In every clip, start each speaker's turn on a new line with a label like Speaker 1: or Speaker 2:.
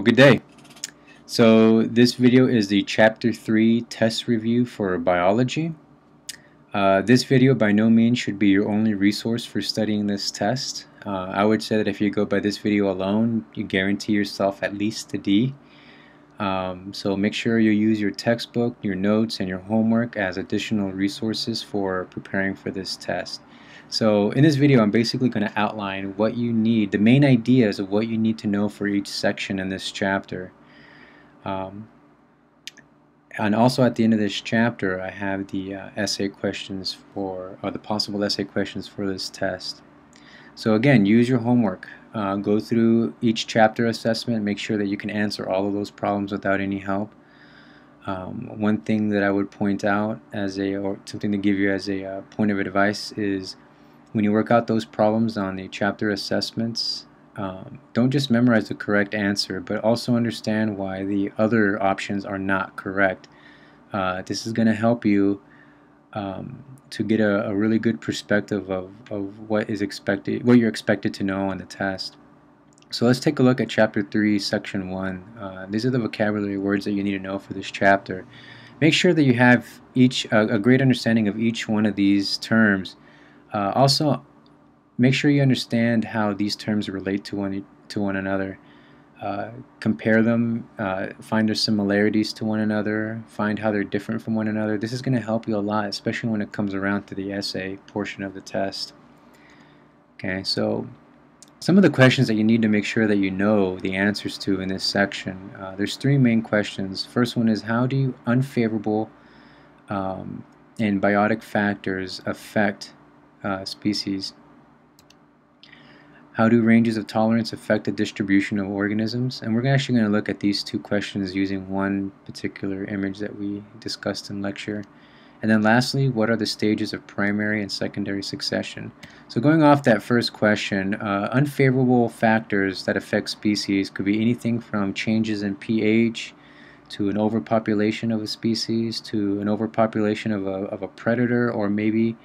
Speaker 1: Well, good day. So this video is the Chapter 3 test review for biology. This video by no means should be your only resource for studying this test. I would say that if you go by this video alone, you guarantee yourself at least a D. So make sure you use your textbook, your notes, and your homework as additional resources for preparing for this test. So in this video, I'm basically going to outline what you need, the main ideas of what you need to know for each section in this chapter. And also at the end of this chapter, I have the essay questions for, or the possible essay questions for this test. So again, use your homework. Go through each chapter assessment, make sure that you can answer all of those problems without any help. One thing that I would point out or something to give you as a point of advice is when you work out those problems on the chapter assessments, don't just memorize the correct answer, but also understand why the other options are not correct. This is going to help you to get a really good perspective of what is expected, what you're expected to know on the test. So let's take a look at Chapter 3, Section 1. These are the vocabulary words that you need to know for this chapter. Make sure that you have a great understanding of each one of these terms. Also, make sure you understand how these terms relate to one another. Compare them, find their similarities to one another, find how they're different from one another. This is going to help you a lot, especially when it comes around to the essay portion of the test. Okay, so some of the questions that you need to make sure that you know the answers to in this section. There's three main questions. First one is, how do unfavorable and biotic factors affect species? How do ranges of tolerance affect the distribution of organisms? And we're actually going to look at these two questions using one particular image that we discussed in lecture. And then lastly, what are the stages of primary and secondary succession? So going off that first question, unfavorable factors that affect species could be anything from changes in pH to an overpopulation of a species to an overpopulation of a predator, or maybe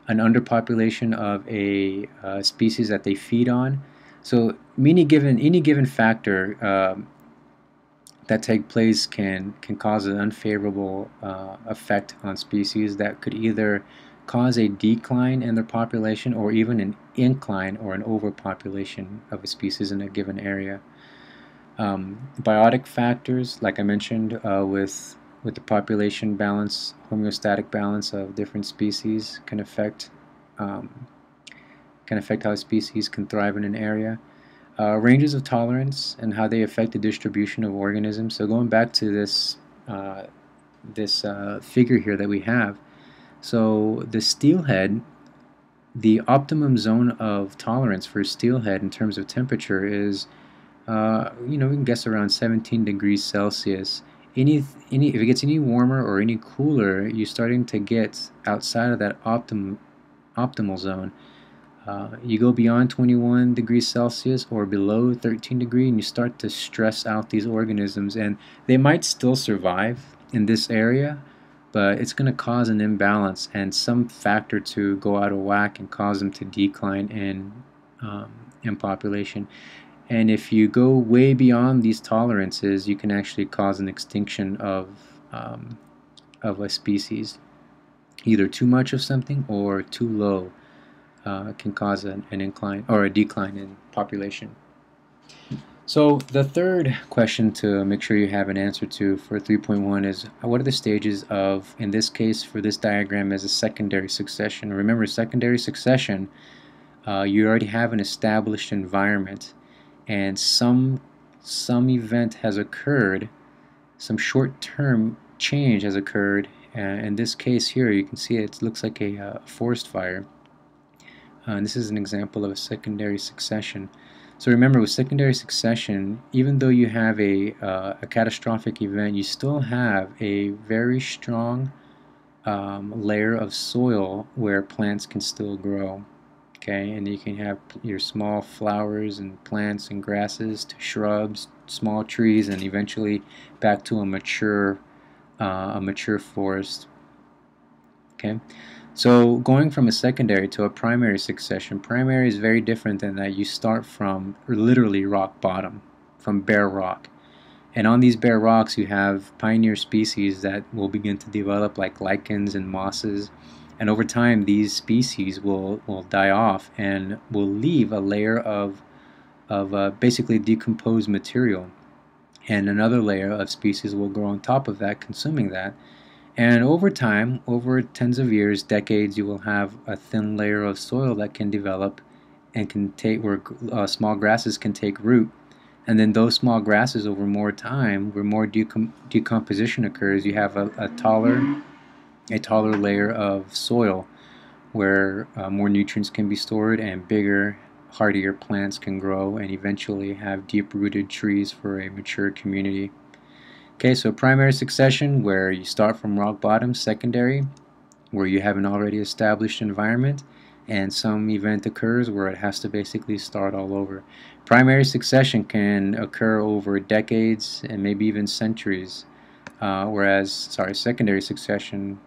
Speaker 1: an underpopulation of a species that they feed on. So any given factor that take place can cause an unfavorable effect on species that could either cause a decline in their population or even an incline or an overpopulation of a species in a given area. Biotic factors, like I mentioned, with the population balance, homeostatic balance of different species can affect how species can thrive in an area. Ranges of tolerance and how they affect the distribution of organisms. So going back to this figure here that we have, so the steelhead, the optimum zone of tolerance for steelhead in terms of temperature is, we can guess around 17 degrees Celsius. If it gets any warmer or any cooler, you're starting to get outside of that optimal zone. You go beyond 21 degrees Celsius or below 13 degrees, and you start to stress out these organisms, and they might still survive in this area, but it's going to cause an imbalance and some factor to go out of whack and cause them to decline in population. And if you go way beyond these tolerances, you can actually cause an extinction of a species. Either too much of something or too low can cause an incline or a decline in population. So the third question to make sure you have an answer to for 3.1 is, what are the stages of, in this case for this diagram, as a secondary succession? Remember, secondary succession, you already have an established environment, and some event has occurred, some short-term change has occurred. In this case here, you can see it looks like a forest fire. And this is an example of a secondary succession. So remember, with secondary succession, even though you have a catastrophic event, you still have a very strong layer of soil where plants can still grow. Okay, and you can have your small flowers and plants and grasses to shrubs, small trees, and eventually back to a mature forest. Okay, so going from a secondary to a primary succession, primary is very different than that. You start from literally rock bottom, from bare rock. And on these bare rocks, you have pioneer species that will begin to develop, like lichens and mosses. And over time, these species will die off and will leave a layer of basically decomposed material. And another layer of species will grow on top of that, consuming that. And over time, over tens of years, decades, you will have a thin layer of soil that can develop and can take where small grasses can take root. And then those small grasses, over more time, where more decomposition occurs, you have a taller layer of soil where more nutrients can be stored and bigger, hardier plants can grow and eventually have deep-rooted trees for a mature community. Okay, so primary succession, where you start from rock bottom. Secondary, where you have an already established environment and some event occurs where it has to basically start all over. Primary succession can occur over decades and maybe even centuries, whereas secondary succession,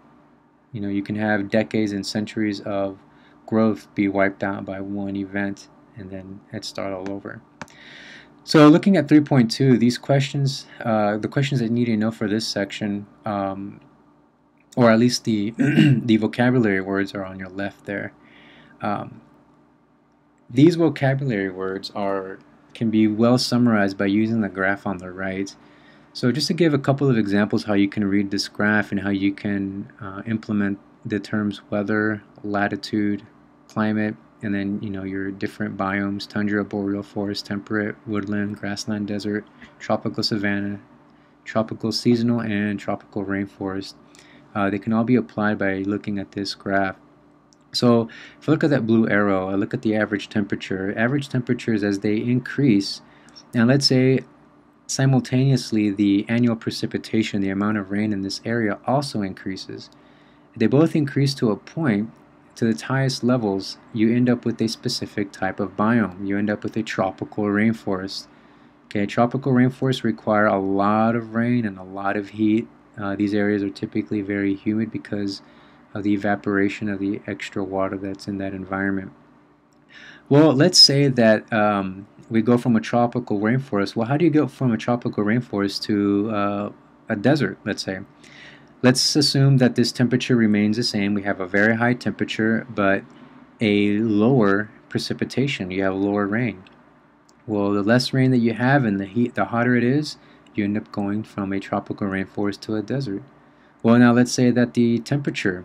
Speaker 1: you can have decades and centuries of growth be wiped out by one event and then it start all over. So looking at 3.2, these questions, the questions that you need to know for this section, or at least the the vocabulary words are on your left there. These vocabulary words can be well summarized by using the graph on the right. So just to give a couple of examples how you can read this graph and how you can implement the terms weather, latitude, climate, and then your different biomes: tundra, boreal forest, temperate, woodland, grassland, desert, tropical savanna, tropical seasonal, and tropical rainforest. They can all be applied by looking at this graph. So if I look at that blue arrow, I look at the average temperature. Average temperatures, as they increase, and let's say simultaneously the annual precipitation, the amount of rain in this area, also increases. They both increase to a point. To its highest levels, you end up with a specific type of biome. You end up with a tropical rainforest. Okay, tropical rainforests require a lot of rain and a lot of heat. These areas are typically very humid because of the evaporation of the extra water that's in that environment. Well, let's say that we go from a tropical rainforest. Well, how do you go from a tropical rainforest to a desert, let's say? Let's assume that this temperature remains the same. We have a very high temperature, but a lower precipitation. You have lower rain. Well, the less rain that you have and the hotter it is, you end up going from a tropical rainforest to a desert. Well, now let's say that the temperature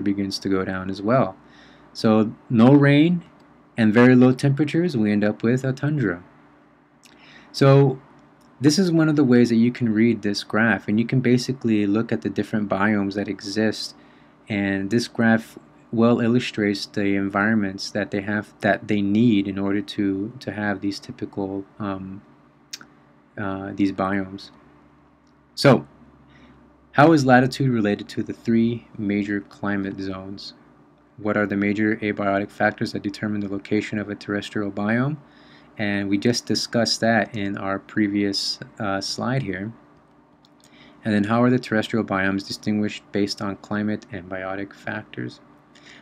Speaker 1: begins to go down as well. So no rain and very low temperatures, we end up with a tundra. So this is one of the ways that you can read this graph, and you can basically look at the different biomes that exist, and this graph well illustrates the environments that they need in order to have these typical these biomes. So how is latitude related to the three major climate zones? What are the major abiotic factors that determine the location of a terrestrial biome? And we just discussed that in our previous slide here. And then how are the terrestrial biomes distinguished based on climate and biotic factors?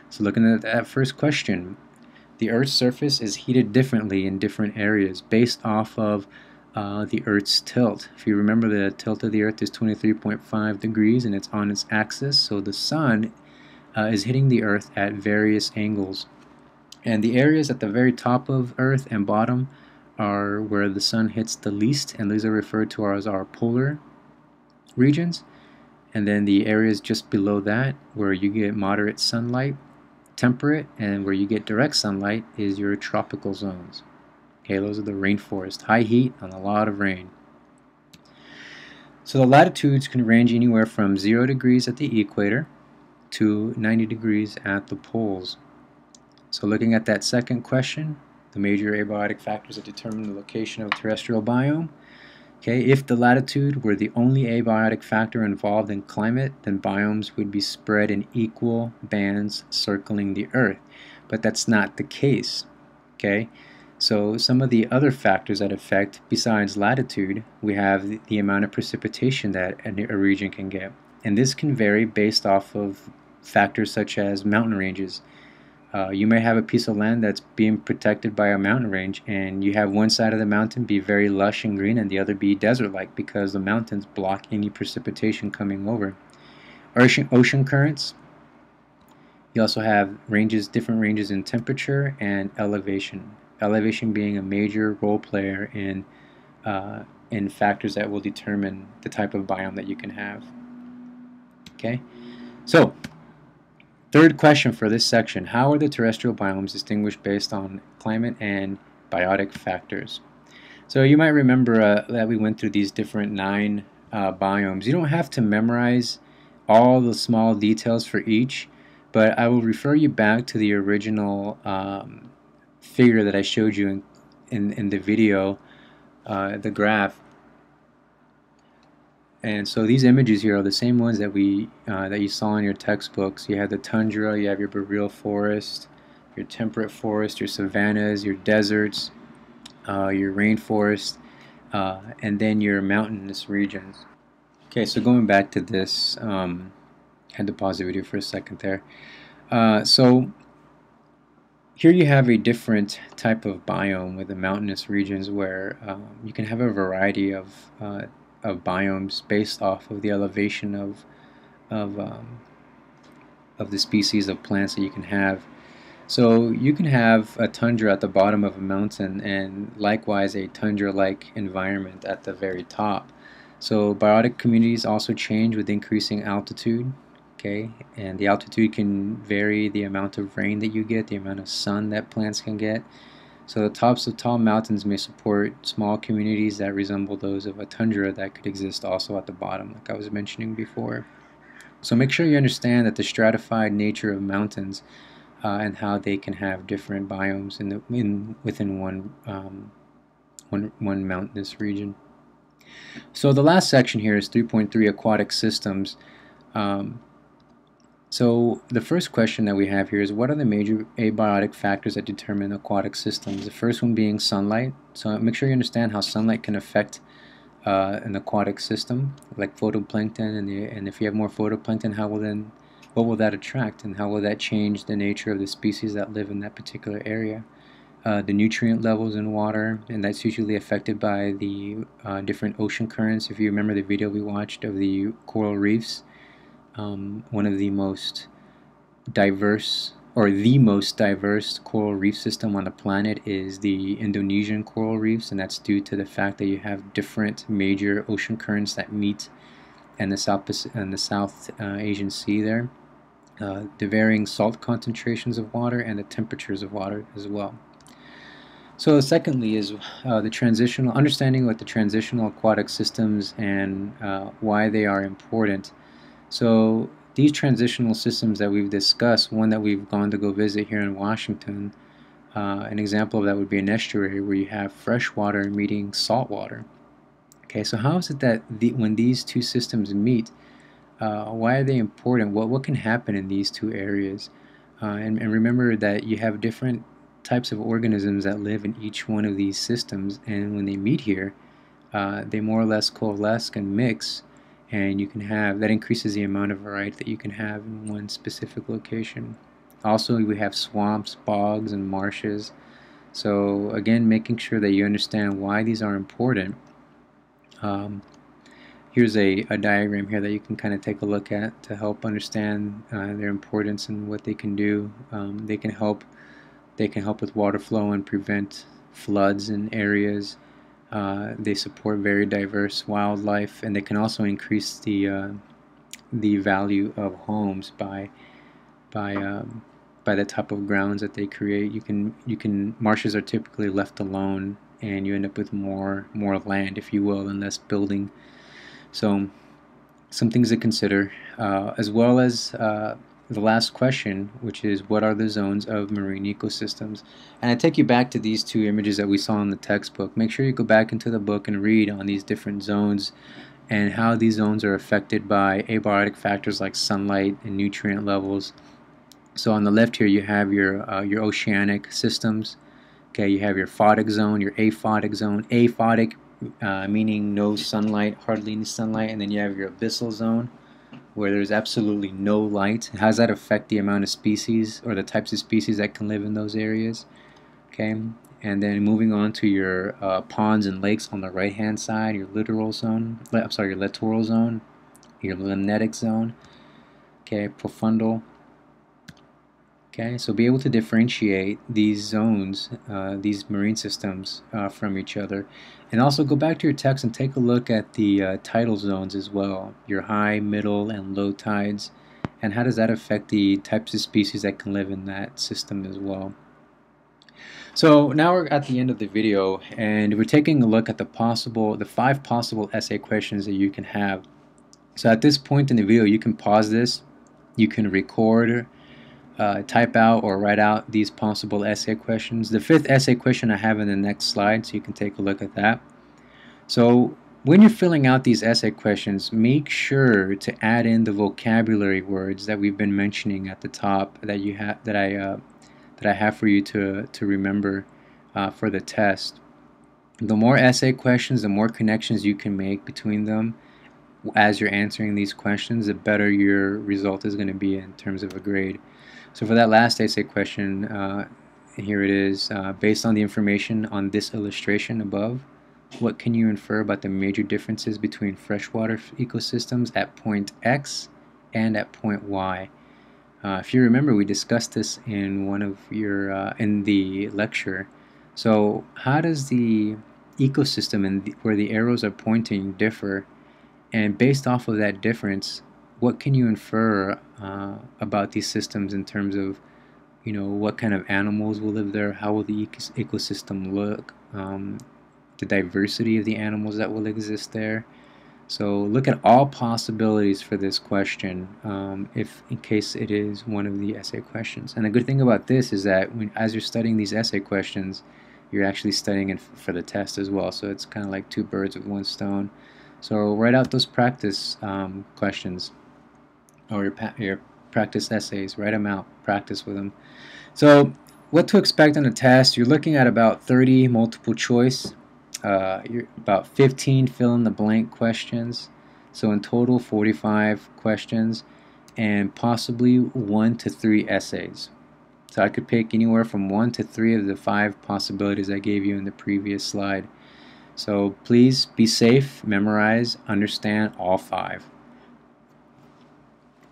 Speaker 1: So looking at that first question, the Earth's surface is heated differently in different areas based off of the Earth's tilt. If you remember, the tilt of the Earth is 23.5 degrees and it's on its axis, so the sun is hitting the Earth at various angles. And the areas at the very top of Earth and bottom are where the sun hits the least, and these are referred to as our polar regions. And then the areas just below that, where you get moderate sunlight, temperate, and where you get direct sunlight, is your tropical zones. Okay, those are the rainforest, high heat and a lot of rain. So the latitudes can range anywhere from 0 degrees at the equator to 90 degrees at the poles. So looking at that second question, the major abiotic factors that determine the location of a terrestrial biome. Okay, if the latitude were the only abiotic factor involved in climate, then biomes would be spread in equal bands circling the Earth. But that's not the case. Okay, so some of the other factors that affect, besides latitude, we have the amount of precipitation that a region can get. And this can vary based off of factors such as mountain ranges. You may have a piece of land that's being protected by a mountain range, and you have one side of the mountain be very lush and green and the other be desert-like because the mountains block any precipitation coming over. Ocean currents. You also have different ranges in temperature and elevation. Elevation being a major role player in factors that will determine the type of biome that you can have. Okay, so third question for this section: how are the terrestrial biomes distinguished based on climate and biotic factors? So you might remember that we went through these different 9 biomes. You don't have to memorize all the small details for each, but I will refer you back to the original figure that I showed you in the video, the graph. And so these images here are the same ones that that you saw in your textbooks. You have the tundra, you have your boreal forest, your temperate forest, your savannas, your deserts, your rainforest, and then your mountainous regions. Okay, so going back to this, had to pause the video for a second there. So here you have a different type of biome with the mountainous regions where you can have a variety of biomes based off of the elevation of the species of plants that you can have. So you can have a tundra at the bottom of a mountain and likewise a tundra-like environment at the very top. So biotic communities also change with increasing altitude. Okay, and the altitude can vary the amount of rain that you get, the amount of sun that plants can get. So the tops of tall mountains may support small communities that resemble those of a tundra that could exist also at the bottom, like I was mentioning before. So make sure you understand that the stratified nature of mountains and how they can have different biomes within one mountainous region. So the last section here is 3.3 Aquatic Systems. So the first question that we have here is, what are the major abiotic factors that determine aquatic systems? The first one being sunlight. So make sure you understand how sunlight can affect an aquatic system, like photoplankton, and if you have more photoplankton, what will that attract, and how will that change the nature of the species that live in that particular area? The nutrient levels in water, and that's usually affected by the different ocean currents. If you remember the video we watched of the coral reefs, one of the most diverse, or the most diverse coral reef system on the planet is the Indonesian coral reefs, and that's due to the fact that you have different major ocean currents that meet in the South Asian Sea there. The varying salt concentrations of water and the temperatures of water as well. So secondly is understanding what the transitional aquatic systems and why they are important. So these transitional systems that we've discussed, one that we've gone to go visit here in Washington, an example of that would be an estuary where you have fresh water meeting salt water. Okay, so how is it that when these two systems meet, why are they important? What can happen in these two areas? And remember that you have different types of organisms that live in each one of these systems, and when they meet here, they more or less coalesce and mix, and you can have, that increases the amount of variety that you can have in one specific location. Also, we have swamps, bogs, and marshes. So again, making sure that you understand why these are important. Here's a diagram here that you can kind of take a look at to help understand their importance and what they can do. They can help with water flow and prevent floods in areas. They support very diverse wildlife, and they can also increase the value of homes by the type of grounds that they create. Marshes are typically left alone, and you end up with more land, if you will, and less building. So some things to consider, as well as the last question, which is, what are the zones of marine ecosystems? And I take you back to these two images that we saw in the textbook. Make sure you go back into the book and read on these different zones and how these zones are affected by abiotic factors like sunlight and nutrient levels. So on the left here you have your oceanic systems. Okay, you have your photic zone, your aphotic zone. Aphotic meaning no sunlight, hardly any sunlight, and then you have your abyssal zone, where there's absolutely no light, how does that affect the amount of species or the types of species that can live in those areas? Okay, and then moving on to your ponds and lakes on the right hand side, your littoral zone, I'm sorry, your littoral zone, your limnetic zone, okay, profundal. Okay, so be able to differentiate these zones, these marine systems from each other. And also go back to your text and take a look at the tidal zones as well, your high, middle, and low tides, and how does that affect the types of species that can live in that system as well. So now we're at the end of the video, and we're taking a look at the 5 possible essay questions that you can have. So at this point in the video, you can pause this, you can record, type out or write out these possible essay questions. The 5th essay question I have in the next slide, so you can take a look at that. So when you're filling out these essay questions, make sure to add in the vocabulary words that we've been mentioning at the top that you have that I have for you to remember for the test. The more essay questions, the more connections you can make between them as you're answering these questions, the better your result is going to be in terms of a grade. So for that last essay question, here it is. Based on the information on this illustration above, what can you infer about the major differences between freshwater ecosystems at point X and at point Y? If you remember, we discussed this in one of your in the lecture. So how does the ecosystem and where the arrows are pointing differ? And based off of that difference, what can you infer about these systems in terms of, you know, what kind of animals will live there, how will the ecosystem look, the diversity of the animals that will exist there. So look at all possibilities for this question, if in case it is one of the essay questions. And the good thing about this is that as you're studying these essay questions, you're actually studying it for the test as well. So it's kind of like 2 birds with 1 stone. So write out those practice questions or your practice essays. Write them out. Practice with them. So what to expect on the test? You're looking at about 30 multiple choice. You're about 15 fill-in-the-blank questions. So in total, 45 questions and possibly 1 to 3 essays. So I could pick anywhere from 1 to 3 of the 5 possibilities I gave you in the previous slide. So please be safe, memorize, understand all 5.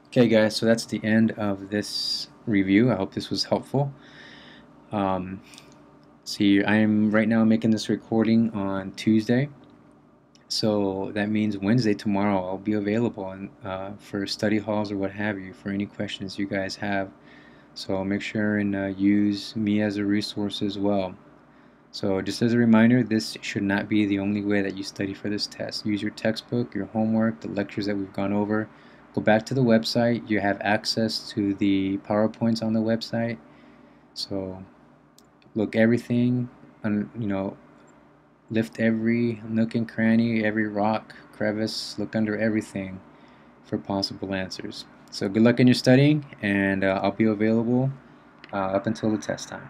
Speaker 1: Okay guys, so that's the end of this review. I hope this was helpful. See, I am right now making this recording on Tuesday. So that means Wednesday, tomorrow, I'll be available for study halls or what have you for any questions you guys have. So make sure and use me as a resource as well. So just as a reminder, this should not be the only way that you study for this test. Use your textbook, your homework, the lectures that we've gone over. Go back to the website. You have access to the PowerPoints on the website. So look everything, lift every nook and cranny, every rock, crevice, look under everything for possible answers. So good luck in your studying, and I'll be available up until the test time.